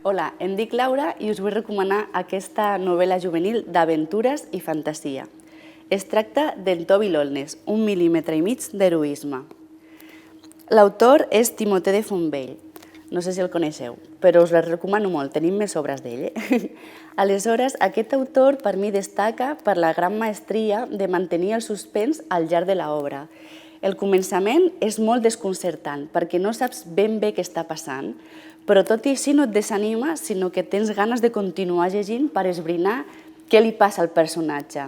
Hola, em dic Laura i us vull recomanar aquesta novel·la juvenil d'aventures i fantasia. Es tracta d'en Toby Lolnes, 1,5 mm d'heroisme. L'autor és Timothée de Fontbell. No sé si el coneixeu, però us la recomano molt, tenim més obres d'ell. Aleshores, aquest autor per mi destaca per la gran maestria de mantenir el suspens al llarg de l'obra. El començament és molt desconcertant perquè no saps ben bé què està passant, però tot i així no et desanima, sinó que tens ganes de continuar llegint per esbrinar què li passa al personatge.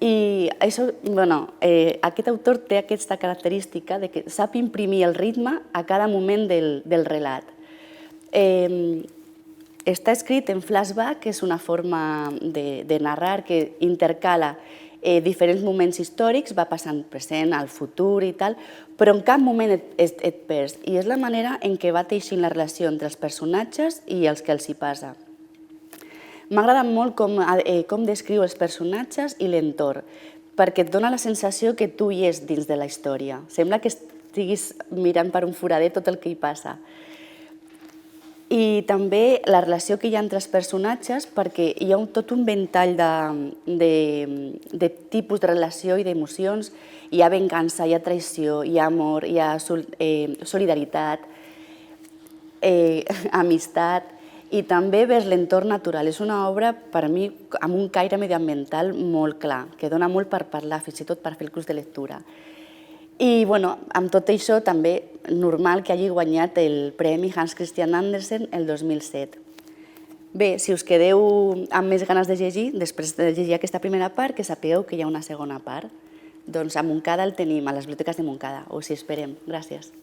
I aquest autor té aquesta característica de que sap imprimir el ritme a cada moment del relat. Està escrit en flashback, que és una forma de narrar que intercala diferents moments històrics, va passant present, al futur i tal, però en cap moment et perds. I és la manera en què va teixint la relació entre els personatges i els que els hi passa. M'ha agradat molt com descriu els personatges i l'entorn, perquè et dona la sensació que tu hi és dins de la història. Sembla que estiguis mirant per un foradet tot el que hi passa. I també la relació que hi ha entre els personatges, perquè hi ha tot un ventall de tipus de relació i d'emocions. Hi ha venjança, hi ha traïció, hi ha amor, hi ha solidaritat, amistat i també vers l'entorn natural. És una obra, per a mi, amb un caire mediambiental molt clar, que dona molt per parlar, fins i tot per fer el club de lectura. I amb tot això també normal que hagi guanyat el Premi Hans Christian Andersen el 2007. Bé, si us quedeu amb més ganes de llegir, després de llegir aquesta primera part, que sapigueu que hi ha una segona part. Doncs a Montcada el tenim, a les biblioteques de Montcada. Us hi esperem. Gràcies.